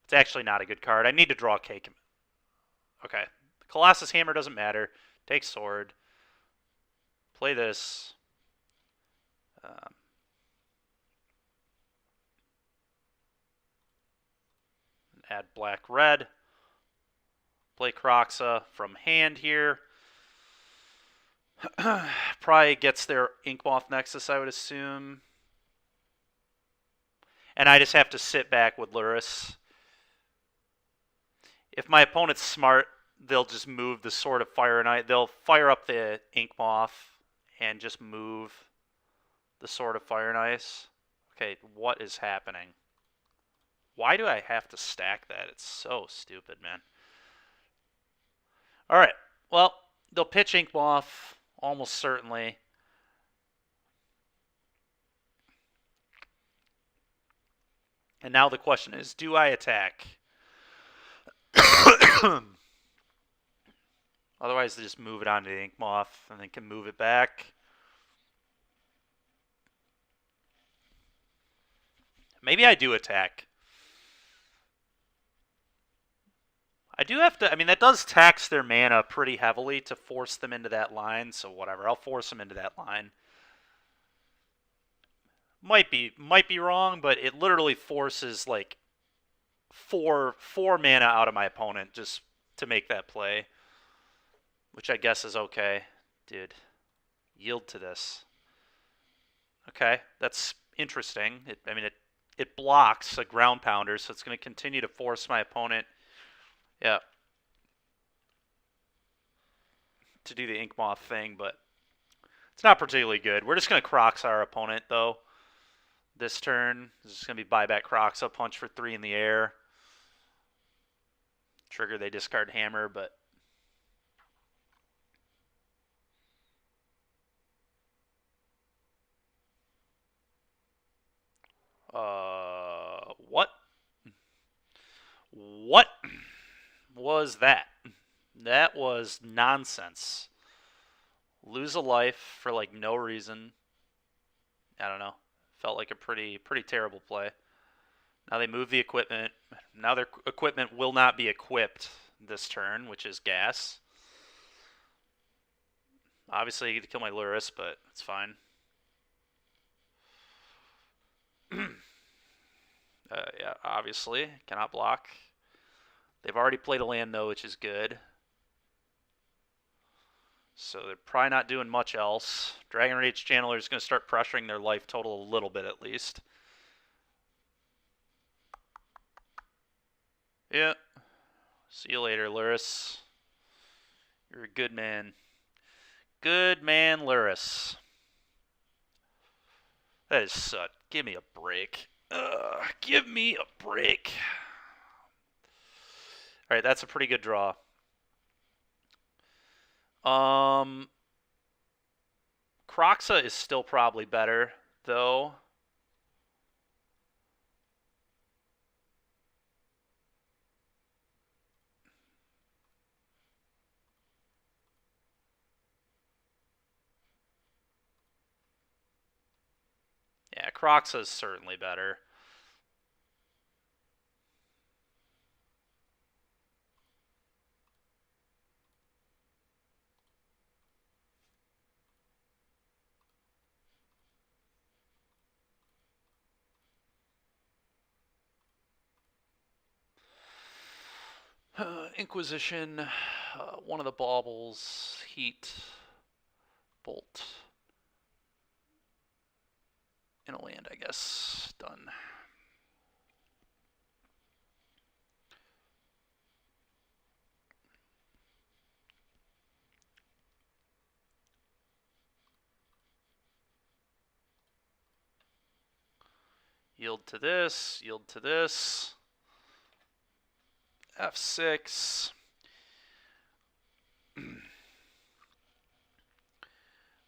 It's actually not a good card. I need to draw a cake. Okay. Colossus Hammer doesn't matter. Take sword. Play this. Add black-red. Play Croxa from hand here. Probably gets their Inkmoth Nexus, I would assume. And I just have to sit back with Lurrus. If my opponent's smart, they'll just move the Sword of Fire and Ice. They'll fire up the Inkmoth and just move the Sword of Fire and Ice. Okay, what is happening? Why do I have to stack that? It's so stupid, man. All right. Well, they'll pitch Inkmoth almost certainly. And now the question is, do I attack? Otherwise, they just move it onto the Inkmoth and then can move it back. Maybe I do attack. I do have to, I mean, that does tax their mana pretty heavily to force them into that line, so whatever. I'll force them into that line. Might be wrong, but it literally forces like four mana out of my opponent just to make that play, which I guess is okay. Dude, yield to this. Okay, that's interesting. It blocks a ground pounder, so it's going to continue to force my opponent. Yeah. To do the Inkmoth thing, but it's not particularly good. We're just going to Crocs our opponent, though. This turn. This is going to be buyback Crocs, a punch for 3 in the air. Trigger, they discard hammer, but what? What was that? That was nonsense. Lose a life for like no reason. I don't know. Felt like a pretty terrible play. Now they move the equipment. Now their equipment will not be equipped this turn, which is gas. Obviously, I get to kill my Lurrus, but it's fine. Yeah, obviously. Cannot block. They've already played a land, though, which is good. So they're probably not doing much else. Dragon Rage Channeler is going to start pressuring their life total a little bit at least. Yeah. See you later, Lurrus. You're a good man. Good man, Lurrus. That is such. Give me a break. Give me a break. Alright, that's a pretty good draw. Kroxa is still probably better, though. Yeah, Kroxa is certainly better. Inquisition, one of the baubles, heat, bolt. In a land, I guess. Done. Yield to this, yield to this. F6.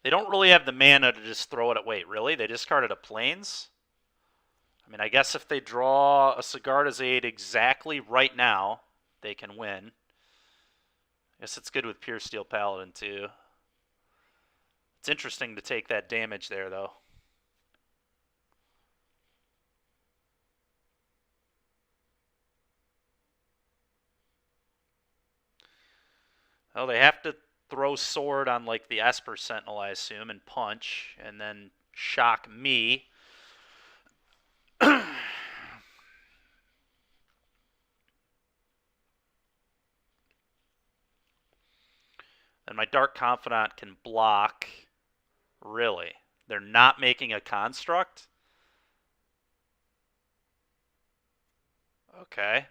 They don't really have the mana to just throw it at. Wait, really? They discarded a Plains? I mean, I guess if they draw a Sigarda's Aid exactly right now, they can win. I guess it's good with Pure Steel Paladin, too. It's interesting to take that damage there, though. Oh, they have to throw sword on like the Esper Sentinel, I assume, and punch, and then shock me. And my Dark Confidant can block. Really? They're not making a construct? Okay.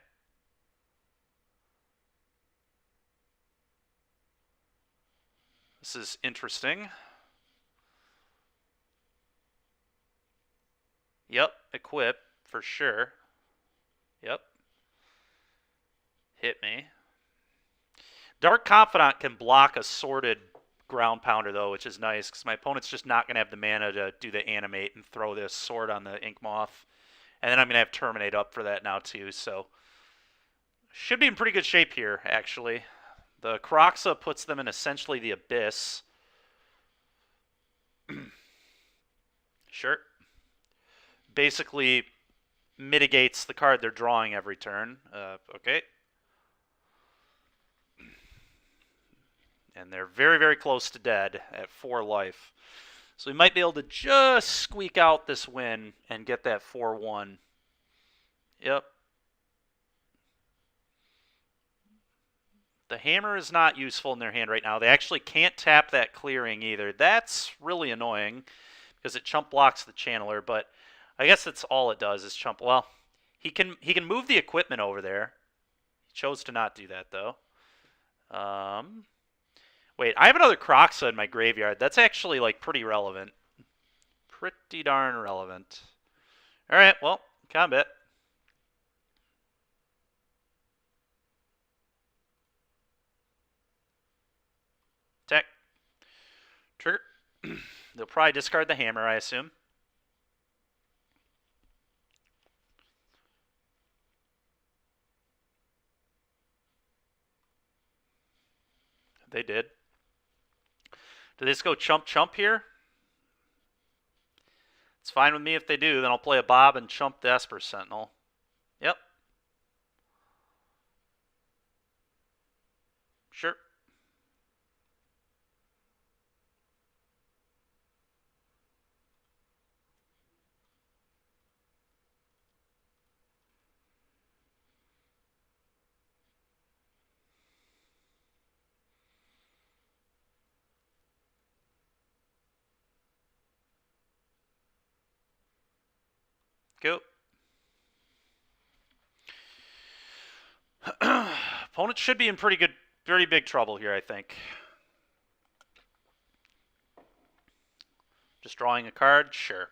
This is interesting. Yep, equip, for sure. Yep. Hit me. Dark Confidant can block a sorted ground pounder, though, which is nice, because my opponent's just not going to have the mana to do the animate and throw this sword on the Ink Moth. And then I'm going to have Terminate up for that now, too, so... Should be in pretty good shape here, actually. The Kroxa puts them in essentially the Abyss. Sure. Basically mitigates the card they're drawing every turn. Okay. And they're very, very close to dead at 4 life. So we might be able to just squeak out this win and get that 4-1. Yep. The hammer is not useful in their hand right now. They actually can't tap that clearing either. That's really annoying because it chump blocks the channeler, but I guess that's all it does is chump. Well, he can move the equipment over there. He chose to not do that though. Wait, I have another Kroxa in my graveyard. That's actually like pretty relevant. Pretty darn relevant. All right, well, combat. They'll probably discard the hammer, I assume. They did. Do they just go chump chump here? It's fine with me if they do. Then I'll play a Bob and chump the Esper Sentinel. Yep. Sure. Go. Opponent should be in very big trouble here, I think. Just drawing a card? Sure.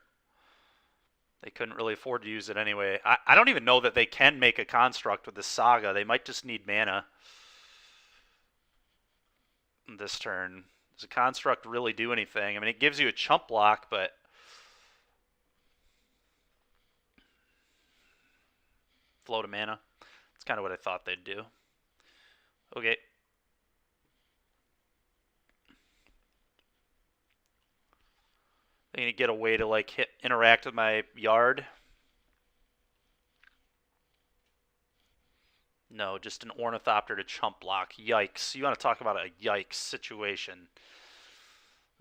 They couldn't really afford to use it anyway. I don't even know that they can make a construct with this Saga. They might just need mana this turn. Does a construct really do anything? I mean, it gives you a chump block, but float of mana. That's kind of what I thought they'd do. Okay. They need to get a way to like interact with my yard. No, just an Ornithopter to chump block. Yikes. You want to talk about a yikes situation.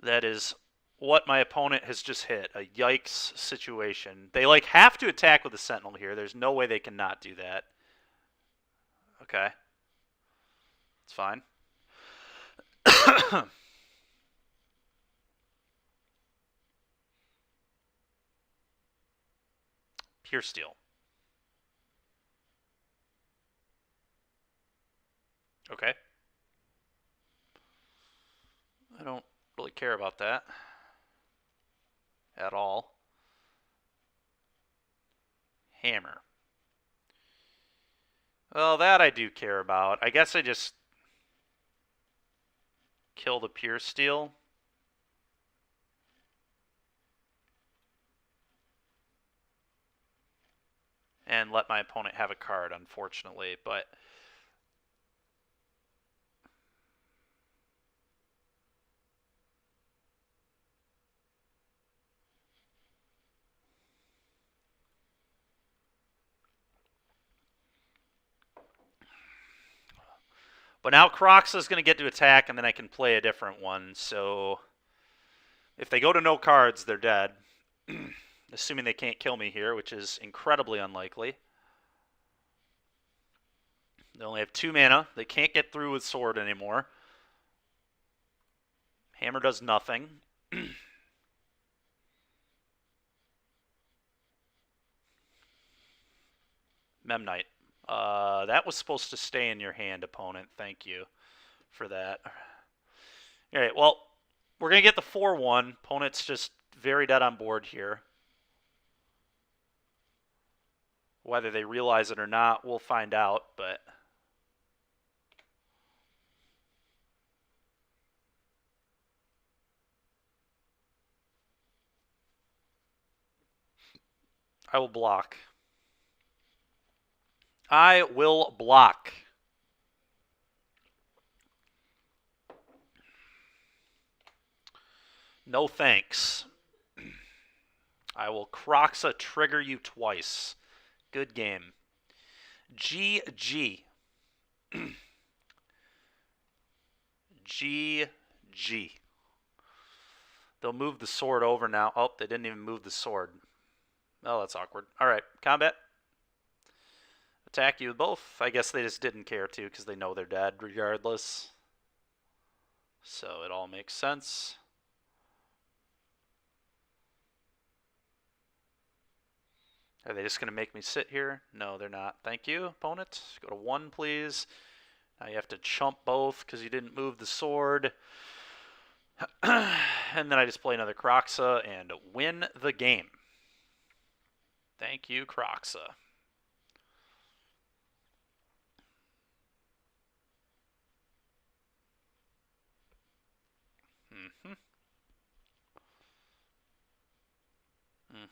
That is what my opponent has just hit. A yikes situation. They like have to attack with the Sentinel here. There's no way they can not do that. Okay. It's fine. Pure Steel. Okay. I don't really care about that at all. Hammer. Well, that I do care about. I guess I just kill the Pure Steel. And let my opponent have a card, unfortunately, but now Kroxa's going to get to attack, and then I can play a different one. So if they go to no cards, they're dead. Assuming they can't kill me here, which is incredibly unlikely. They only have 2 mana. They can't get through with sword anymore. Hammer does nothing. Memnite. That was supposed to stay in your hand, opponent. Thank you for that. All right, well, we're going to get the 4-1. Opponent's just very dead on board here. Whether they realize it or not, we'll find out, but I will block. I will block. No thanks. I will Kroxa trigger you twice. Good game. GG. GG. They'll move the sword over now. Oh, they didn't even move the sword. Oh, that's awkward. All right, combat. Attack you both. I guess they just didn't care to because they know they're dead regardless. So it all makes sense. Are they just going to make me sit here? No, they're not. Thank you, opponent. Go to 1, please. Now you have to chump both because you didn't move the sword. And then I just play another Kroxa and win the game. Thank you, Kroxa.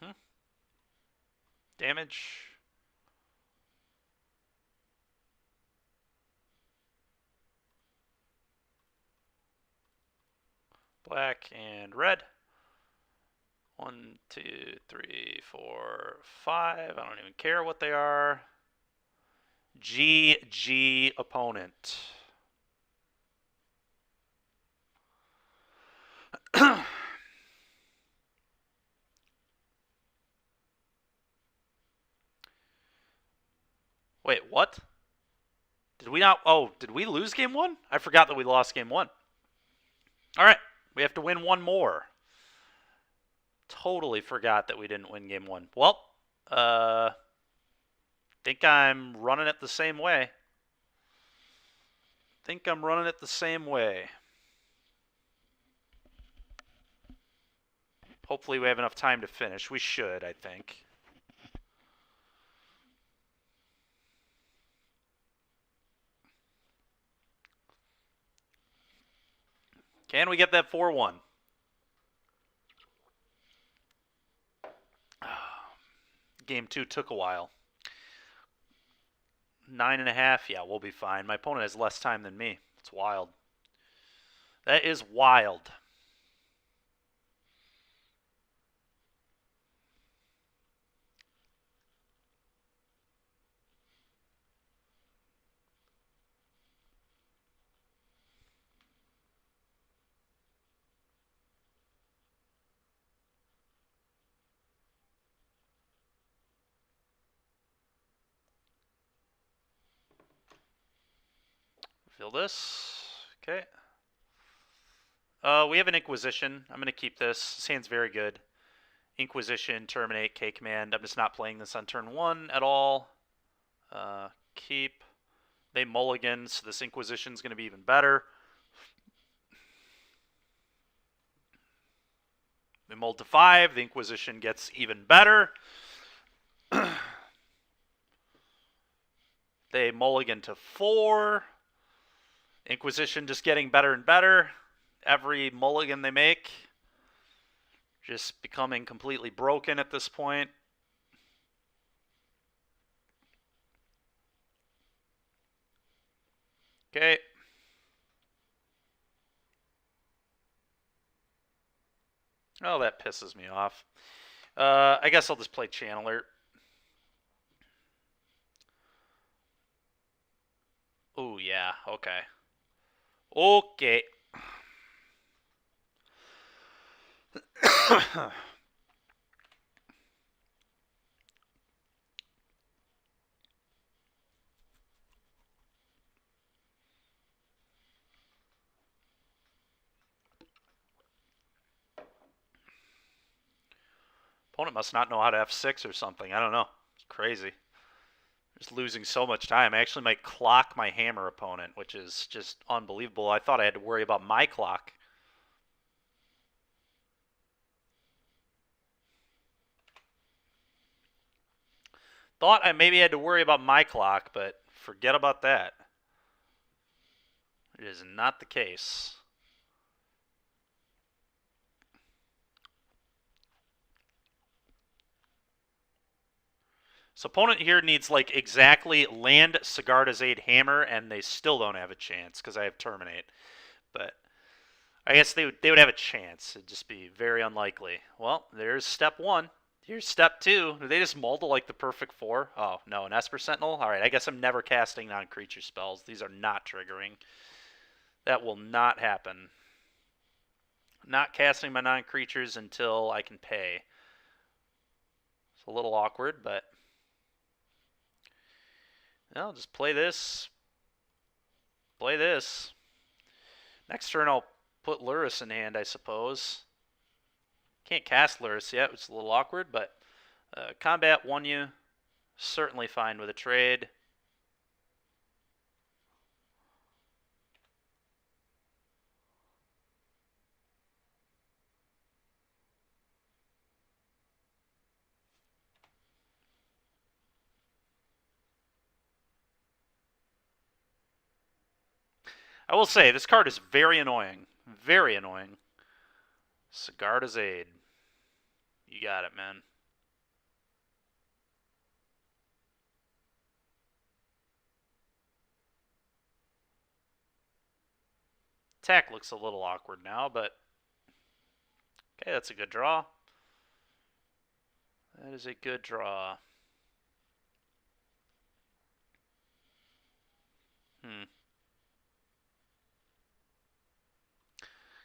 Mm-hmm. Damage. Black and red. 1, 2, 3, 4, 5. I don't even care what they are. GG opponent. Wait, what? Did we not? Oh, did we lose game one? I forgot that we lost game one. All right, we have to win one more. Totally forgot that we didn't win game one. Well, think I'm running it the same way. Hopefully we have enough time to finish. We should, I think. Can we get that 4-1? Game two took a while. 9.5. Yeah, we'll be fine. My opponent has less time than me. It's wild. That is wild. Feel this. Okay. We have an Inquisition. I'm going to keep this. This hand's very good. Inquisition, Terminate, K Command. I'm just not playing this on turn 1 at all. Keep. They mulligan, so this Inquisition's going to be even better. They mulled to 5. The Inquisition gets even better. They mulligan to 4. Inquisition just getting better and better. Every mulligan they make, just becoming completely broken at this point. Okay. Oh, that pisses me off. I guess I'll just play Channeler. Oh, yeah. Okay. Okay. Opponent must not know how to F6 or something. I don't know. It's crazy. Just losing so much time. I actually might clock my hammer opponent, which is just unbelievable. I thought I had to worry about my clock. Thought I maybe had to worry about my clock, but forget about that. It is not the case. So opponent here needs like exactly land Sigarda's Aid Hammer, and they still don't have a chance because I have Terminate. But I guess they would have a chance. It'd just be very unlikely. Well, there's step 1. Here's step 2. Do they just mull to like the perfect 4? Oh, no, an Esper Sentinel? Alright, I guess I'm never casting non-creature spells. These are not triggering. That will not happen. Not casting my non-creatures until I can pay. It's a little awkward, but I'll just play this. Play this. Next turn I'll put Lurrus in hand, I suppose. Can't cast Lurrus yet, which is a little awkward, but combat won you. Certainly fine with a trade. I will say, this card is very annoying. Very annoying. Sigarda's Aid. You got it, man. Attack looks a little awkward now, but okay, that's a good draw. That is a good draw.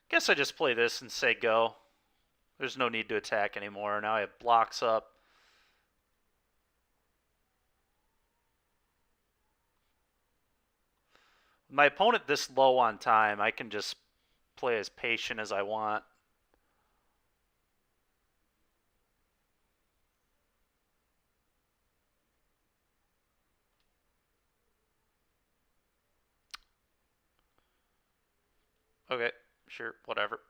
Guess I just play this and say go. There's no need to attack anymore. Now I have blocks up. My opponent this low on time, I can just play as patient as I want. Okay, sure, whatever.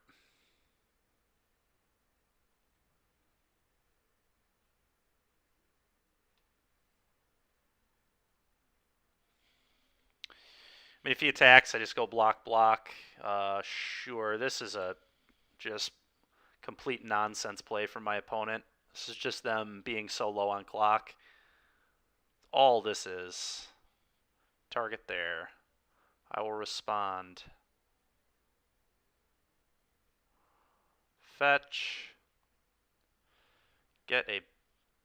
I mean, if he attacks, I just go block, block. Sure, this is a just complete nonsense play from my opponent. This is just them being so low on clock. All this is. Target there. I will respond. Fetch. Get a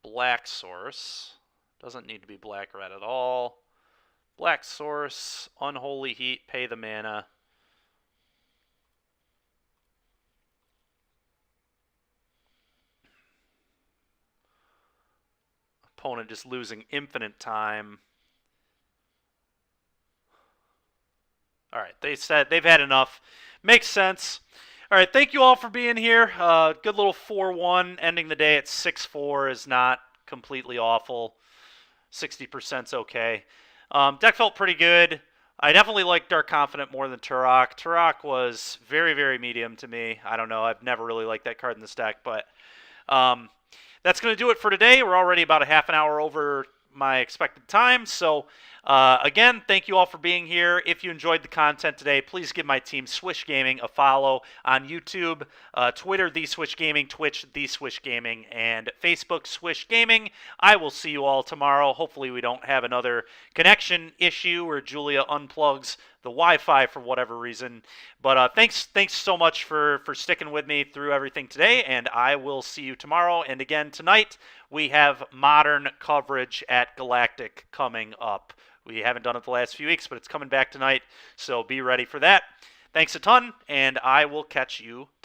black source. Doesn't need to be black-red at all. Black source, unholy heat, pay the mana. Opponent just losing infinite time. All right, they said they've had enough. Makes sense. All right, thank you all for being here. Good little 4-1. Ending the day at 6-4 is not completely awful. 60%'s okay. Deck felt pretty good. I definitely like Dark Confidant more than Turok. Turok was very, very medium to me. I don't know. I've never really liked that card in this deck, but that's going to do it for today. We're already about a half an hour over my expected time. So, again, thank you all for being here. If you enjoyed the content today, please give my team Swish Gaming a follow on YouTube, Twitter, The Swish Gaming, Twitch, The Swish Gaming, and Facebook, Swish Gaming. I will see you all tomorrow. Hopefully we don't have another connection issue where Julia unplugs the Wi-Fi for whatever reason. But thanks so much for sticking with me through everything today, and I will see you tomorrow. And again, tonight we have Modern coverage at Galactic coming up. We haven't done it the last few weeks, but it's coming back tonight, so be ready for that. Thanks a ton, and I will catch you